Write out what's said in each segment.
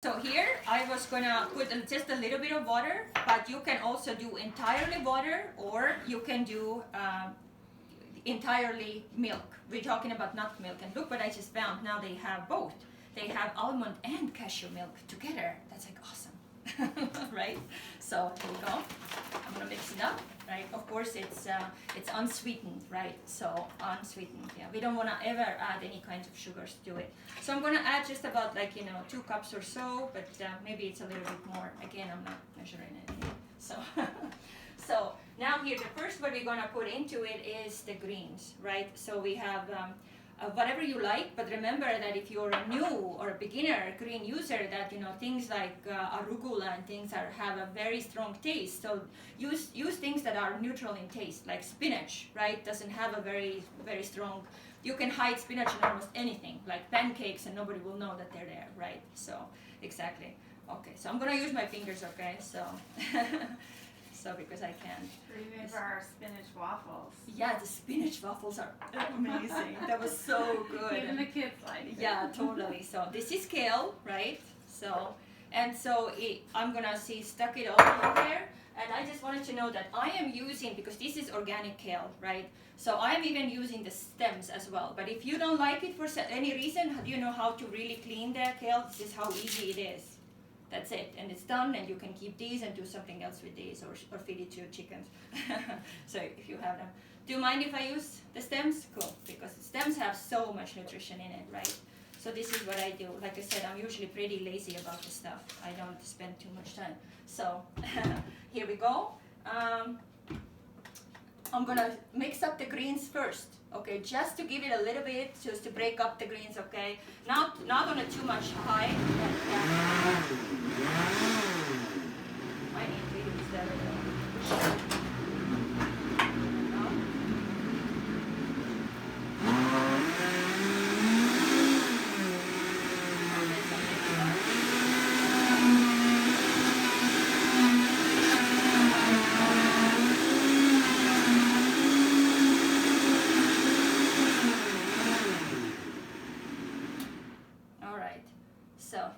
So here I was gonna put just a little bit of water, but you can also do entirely water, or you can do entirely milk. We're talking about nut milk, and look what I just found. Now they have both. They have almond and cashew milk together. That's like awesome, right? So here we go. I'm gonna mix it up, right? Of course, it's unsweetened, right? So unsweetened. Yeah, we don't wanna ever add any kinds of sugars to it. So I'm gonna add just about 2 cups or so, but maybe it's a little bit more. Again, I'm not measuring it. So, so now here, the first what we're gonna put into it is the greens, right? So we have whatever you like, but remember that if you're a new or a beginner green user, that things like arugula and things have a very strong taste. So use things that are neutral in taste, like spinach, right? Doesn't have a very strong. You can hide spinach in almost anything, like pancakes, and nobody will know that they're there, right? So exactly. Okay, so I'm gonna use my fingers, okay? So. So because I can. Even for our spinach waffles. Yeah, the spinach waffles are amazing. That was so good. Even the kids like it. Yeah, totally. So this is kale, right? So, and so I'm gonna stuck it all in there. And I just wanted to know that I am using, because this is organic kale, right? So I am even using the stems as well. But if you don't like it for any reason, do you know how to really clean the kale? This is how easy it is. That's it, and it's done, and you can keep these and do something else with these, or feed it to your chickens. So if you have them. Do you mind if I use the stems? Cool, because the stems have so much nutrition in it, right? So this is what I do. Like I said, I'm usually pretty lazy about this stuff. I don't spend too much time. So here we go. I'm gonna mix up the greens first, okay? Just to give it a little bit, just to break up the greens, okay? Not on a too much high. I need to use that.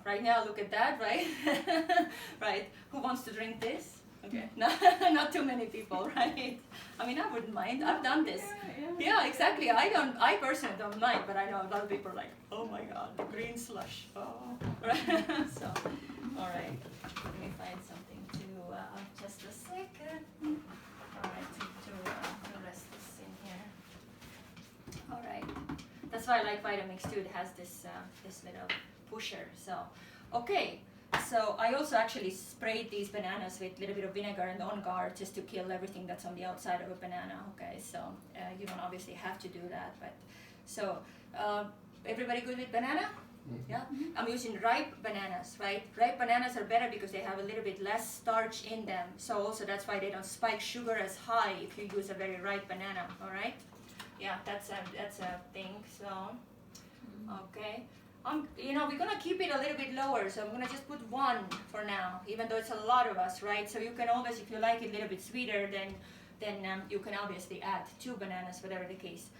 Right now, look at that, right? Right. Who wants to drink this? Okay. No, not too many people, right? I mean, I wouldn't mind. I've done this. Yeah, exactly. I personally don't mind, but I know a lot of people are like, oh my God, the green slush. Oh, right. So, all right. Let me find something to just a second. All right, to rest this in here. All right. That's why I like Vitamix too. It has this little pusher. So, okay. So I also actually sprayed these bananas with a little bit of vinegar and on guard just to kill everything that's on the outside of a banana. Okay, so you don't obviously have to do that, but so everybody good with banana? Yeah, I'm using ripe bananas, right? Ripe bananas are better because they have a little bit less starch in them. So also that's why they don't spike sugar as high if you use a very ripe banana. All right? Yeah, that's a thing. So okay. We're gonna keep it a little bit lower, so I'm gonna just put 1 for now, even though it's a lot of us, right? So you can always, if you like it a little bit sweeter, then you can obviously add 2 bananas, whatever the case.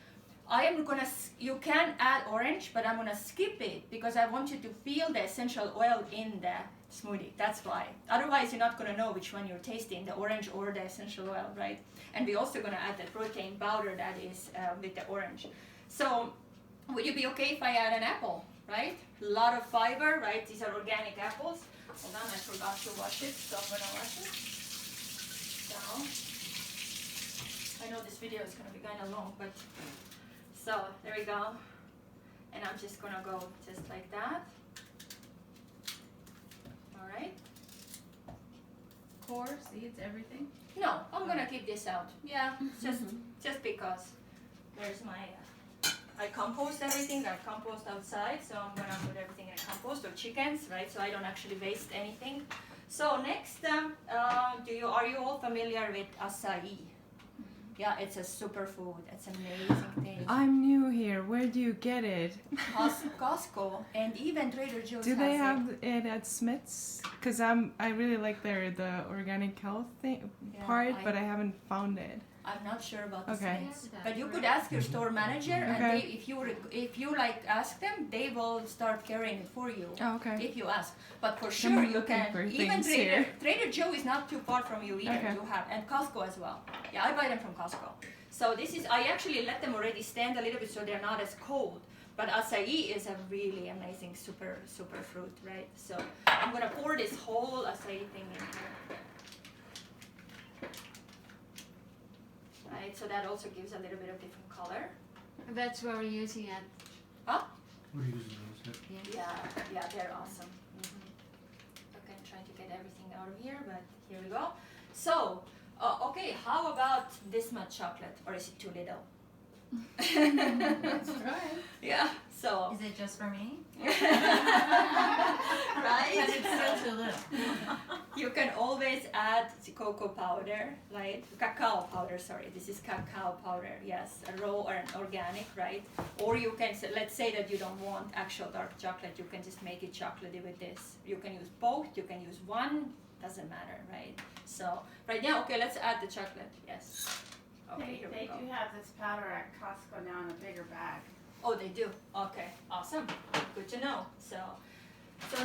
You can add orange, but I'm gonna skip it because I want you to feel the essential oil in the smoothie. That's why. Otherwise, you're not gonna know which one you're tasting, the orange or the essential oil, right? And we're also gonna add the protein powder that is with the orange. So, would you be okay if I add an apple? Right? A lot of fiber, right? These are organic apples. Hold on, I forgot to wash it, so I'm gonna wash it. So, I know this video is gonna be kind of long, but so there we go. And I'm just gonna go just like that. All right. Core, seeds, everything? No, I'm gonna keep this out. Yeah, just because. There's my. I compost everything. I compost outside, so I'm gonna put everything in compost, or chickens, right? So I don't actually waste anything. So next, are you all familiar with acai? Yeah, it's a superfood. It's an amazing thing. I'm new here. Where do you get it? Costco and even Trader Joe's. Do they have it at Smith's? Because I really like the organic health part, but I haven't found it. I'm not sure about the Okay. Smiths, but you could ask your store manager, and Okay. if you like ask them, they will start carrying it for you. Oh, okay. If you ask, but for I'm sure you looking can. for Even things Trader, here. Trader Joe is not too far from you either. Okay. You have, and Costco as well. Yeah, I buy them from Costco. So this is, I actually let them already stand a little bit so they're not as cold. But acai is a really amazing super fruit, right? So I'm gonna pour this whole acai thing in here. Right, so that also gives a little bit of different color. That's what we're using at. Huh? We're using those. Yeah, they're awesome. Okay, I'm trying to get everything out of here, but here we go. So, okay, how about this much chocolate, or is it too little? Let's try. Yeah, so. Is it just for me? Right? But it's still too little. You can always add the cocoa powder, right? Cacao powder, sorry. This is cacao powder, yes. A raw or an organic, right? Or you can, let's say that you don't want actual dark chocolate. You can just make it chocolatey with this. You can use both. You can use one. Doesn't matter, right? So, right now, okay, let's add the chocolate. Yes. Okay, here we They go. do have this powder at Costco now in a bigger bag. Oh, they do. Okay, awesome. Good to know. So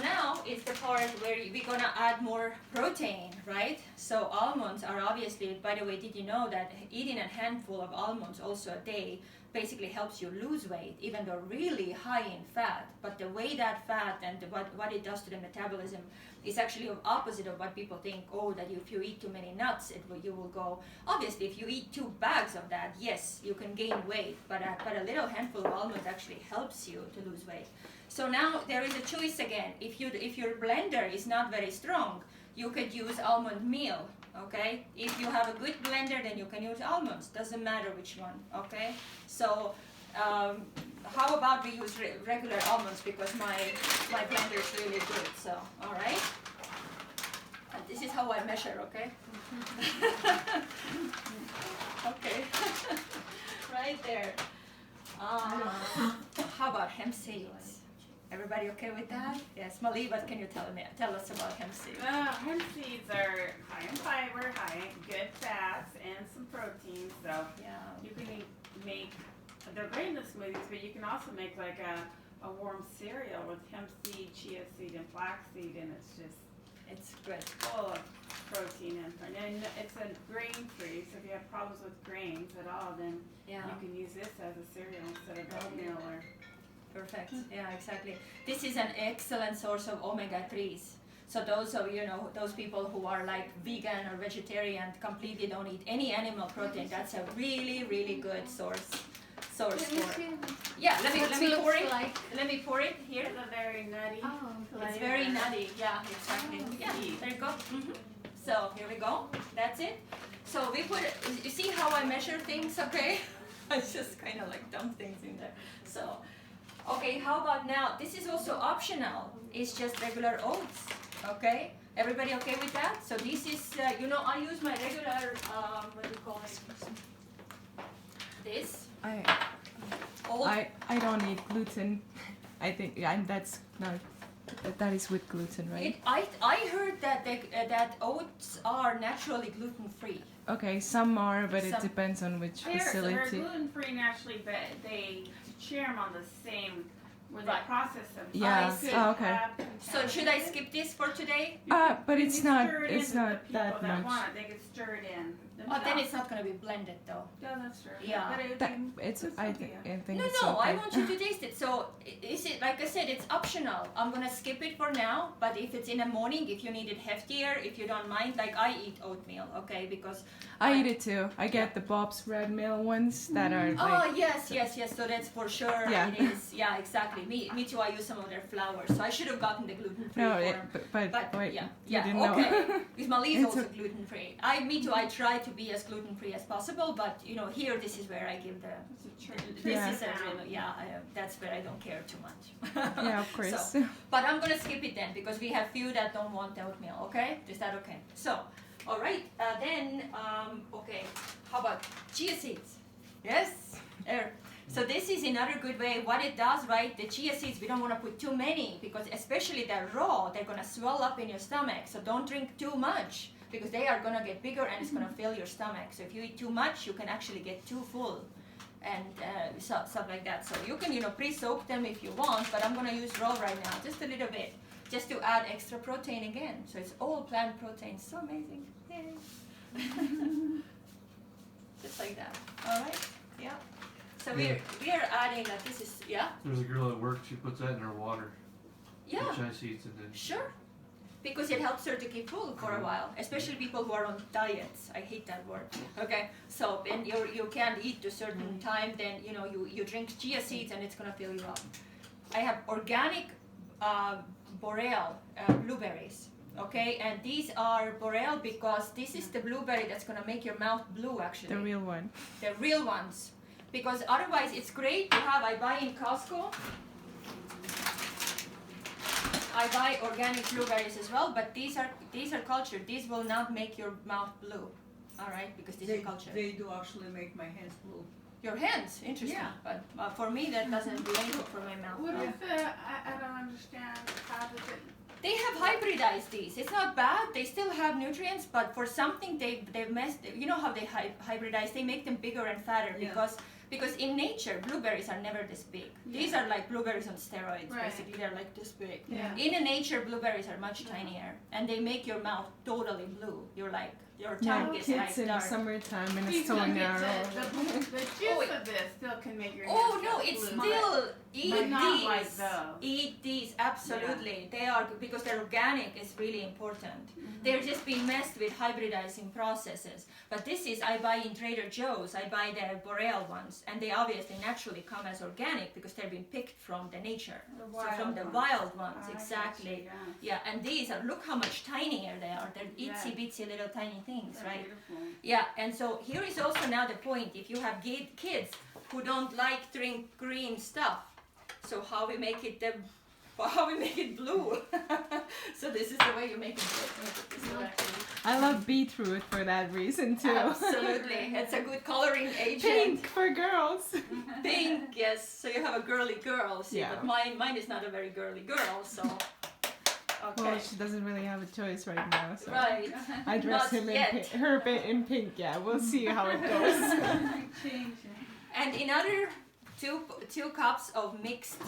now it's the part where we're gonna add more protein, right? So almonds are obviously. By the way, did you know that eating a handful of almonds also a day basically helps you lose weight, even though really high in fat? But the way that fat and what it does to the metabolism is actually opposite of what people think. Oh, that if you eat too many nuts, you will go. Obviously, if you eat 2 bags of that, yes, you can gain weight. But a little handful of almonds actually helps you to lose weight. So now there is a choice again. If your blender is not very strong, you could use almond meal. Okay. If you have a good blender, then you can use almonds. Doesn't matter which one. Okay. So. How about we use regular almonds, because my blender is really good. So, all right. And this is how I measure, okay? Okay. Right there. How about hemp seeds? Everybody okay with that? Yes. Mali, what can you tell us about hemp seeds? Hemp seeds are high in fiber, high in good fats, and some protein. So Yeah. you can make. They're great in the smoothies, but you can also make like a warm cereal with hemp seed, chia seed, and flaxseed, and It's good. full of protein and it's a grain-free. So if you have problems with grains at all, then Yeah. you can use this as a cereal instead of oatmeal or. Perfect. Yeah, exactly. This is an excellent source of omega-3s. So those of those people who are like vegan or vegetarian, completely don't eat any animal protein, that's a really, really good source for. Yeah, let me pour it. Let me pour it here. It's a very nutty. Oh, It's very nutty. Yeah, exactly. Yeah, there you go. So here we go. That's it. So we put. You see how I measure things? Okay. I just kind of like dump things in there. So. Okay, how about now? This is also optional. It's just regular oats. Okay, everybody okay with that? So this is, I use my regular, what do you call it? This. Oat. I don't eat gluten. I think that's not. That is with gluten, right? I heard that that oats are naturally gluten free. Okay, some are, but it Some- depends on which They're facility. gluten-free naturally, but they share them on the same when Right. they process them. Yeah. They could Oh, okay. have So should I skip this for today? But it's not. Stir it It's into the not people that much. Want it, they could stir it in. Oh, then it's not going to be blended though. Yeah, that's true. Yeah. But it would That, be- it's. I think. I think No, it's no, okay. I want you to taste it. So, is it, like I said, it's optional. I'm gonna skip it for now, but if it's in the morning, if you need it heftier, if you don't mind, like I eat oatmeal, okay, because... I eat it too. I get the Bob's Red Mill ones that are Oh, like. yes, so that's for sure, Yeah. it is. Yeah, exactly. Me too, I use some of their flours, so I should have gotten the gluten-free No, form. but wait, yeah, you didn't know. okay. Because Mali is It's also a- gluten-free. Me too, I try to be as gluten-free as possible, but here, this is where I give the... It's a treat. This Yeah. is a real, that's where I don't care too much. Yeah, of course. So, but I'm gonna skip it then because we have few that don't want oatmeal. Okay, is that okay? So, all right. Okay. How about chia seeds? Yes. So this is another good way. What it does, right? The chia seeds, we don't want to put too many because especially they're raw, they're gonna swell up in your stomach. So don't drink too much. because they are gonna get bigger and it's gonna fill your stomach. So if you eat too much, you can actually get too full, and stuff like that. So you can pre-soak them if you want, but I'm gonna use raw right now, just a little bit, just to add extra protein again. So it's all plant protein. So amazing. Yay. Just like that. All right. Yeah. So we are adding that. This is There's a girl at work. She puts that in her water. Yeah. The Chia Seeds and then. Sure. Because it helps her to keep full for a while, especially people who are on diets. I hate that word. Okay. So when you can't eat to a certain time, then you drink chia seeds and it's gonna fill you up. I have organic boreal blueberries. Okay, and these are boreal because this is the blueberry that's gonna make your mouth blue. Actually, The real one. the real ones. Because otherwise, it's great to have. I buy in Costco. I buy organic blueberries as well, but these are cultured. These will not make your mouth blue. All right, because these are cultured. They do actually make my hands blue. Your hands, interesting. Yeah. But for me, that doesn't do anything for my mouth. What No. is I don't understand. How does it? They have hybridized these. It's not bad. They still have nutrients, but for something they've messed. You know how they hybridize? They make them bigger and fatter Yeah. because in nature blueberries are never this big. These are like blueberries on steroids. Right. Basically, they're like this big. Yeah. In nature, blueberries are much tinier, and they make your mouth totally blue. You're like your Yeah, tongue is like kids in the dark. summertime and See, it's so look at narrow. the juice of this still can make your Oh hands no, go it's blue. still eat But not these. like those. Eat these, absolutely. They are because they're organic is really important. They're just being messed with hybridizing processes. But this is I buy in Trader Joe's. I buy the boreal ones, and they obviously naturally come as organic because they're being picked from the nature. The So from the ones. wild ones, I exactly. gotcha, Yeah, and these are look how much tinier they are. They're itsy Yeah. bitsy little tiny things, They're right? beautiful. Yeah, and so here is also now the point. If you have kids who don't like drink green stuff, so how we make it blue? So this is the way you make it blue. I love beetroot for that reason too. Absolutely, it's a good coloring agent. Pink for girls. Pink, yes. So you have a girly girl. See, Yeah. but mine is not a very girly girl. So okay. Well, she doesn't really have a choice right now, so Right. I dress Not him yet. in pink. Yeah, we'll see how it goes. And another two cups of mixed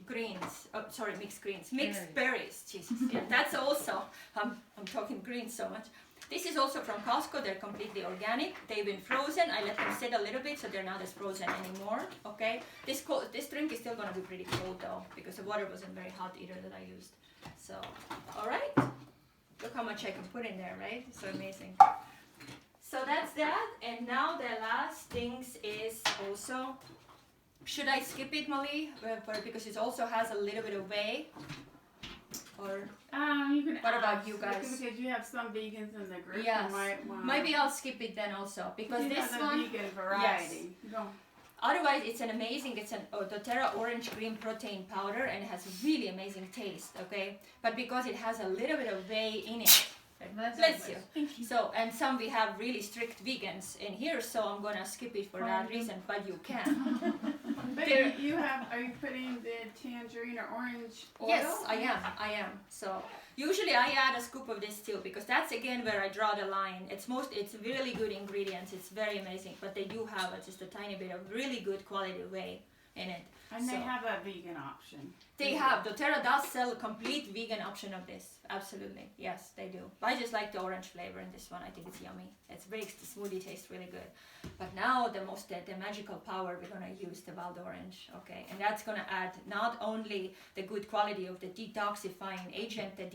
greens. Oh, sorry, mixed greens. Mixed berries. Jesus, yeah, that's also. I'm talking greens so much. This is also from Costco. They're completely organic. They've been frozen. I let them sit a little bit, so they're not as frozen anymore. Okay. This drink is still gonna be pretty cold though, because the water wasn't very hot either that I used. So, all right. Look how much I can put in there, right? So amazing. So that's that. And now the last things is also. Should I skip it, Molly? Because it also has a little bit of whey. Or You can. What about ask, you guys? Because you have some vegans in the group. Yes. You might want. maybe I'll skip it then also because you this have the one. vegan variety. Go. Otherwise, it's an amazing. It's an doTERRA orange green protein powder, and it has a really amazing taste. Okay, but because it has a little bit of whey in it. Bless you. Thank you. So, and some we have really strict vegans in here, so I'm gonna skip it for that reason, but you can. But There- you have. Are you putting the tangerine or orange oil? Yes, I am. So usually I add a scoop of this too, because that's again where I draw the line. It's really good ingredients. It's very amazing, but they do have just a tiny bit of really good quality whey in it. And they So- have a vegan option. They have. doTERRA does sell a complete vegan option of this. Absolutely. Yes, they do. But I just like the orange flavor in this one. I think it's yummy. It makes the smoothie taste really good. But now the magical power we're going to use the wild orange. Okay. And that's going to add not only the good quality of the detoxifying agent, the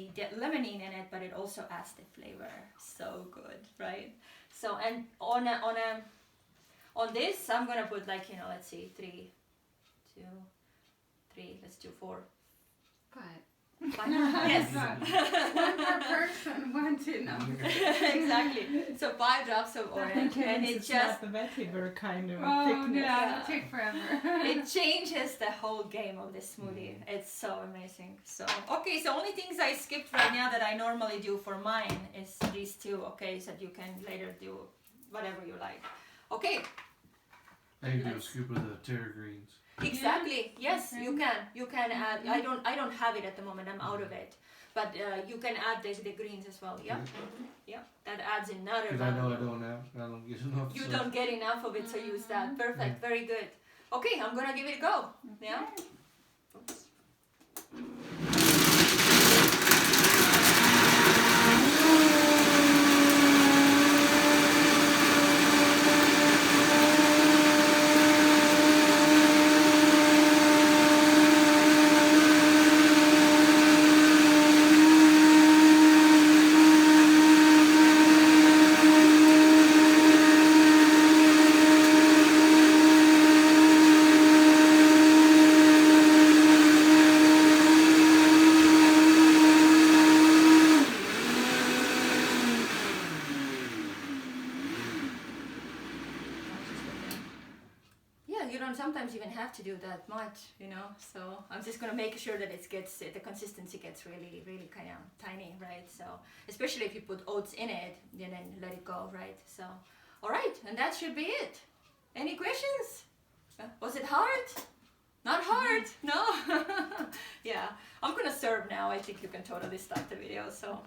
limonene in it, but it also adds the flavor. So good, right? So, and on this, I'm going to put like, let's see, 3, 2, 3, let's do 4. 5. 5. Yes. One per person. 1, 2. No. Exactly. So 5 drops of orange, and it it's just not the vetiver kind of Oh, thickness. yeah, it'll take forever. it changes the whole game of this smoothie. It's so amazing. So okay, so only things I skipped right now that I normally do for mine is these two. Okay, so you can later do whatever you like. Okay. I can do a scoop of the terra greens. Exactly. Yes, you can. You can add. I don't have it at the moment. I'm out of it. But you can add the greens as well. Yeah, yeah. That adds another. Because I know I value. don't get enough. You so. don't get enough of it, so use that. Perfect. Very good. Okay, I'm gonna give it a go. Yeah. Oops. Yeah, you don't sometimes even have to do that much, you know. So I'm just gonna make sure that it gets the consistency gets really, really kind of tiny, right? So especially if you put oats in it, then let it go, right? So, all right, and that should be it. Any questions? Was it hard? Not hard, no. Yeah, I'm gonna serve now. I think you can totally stop the video. So.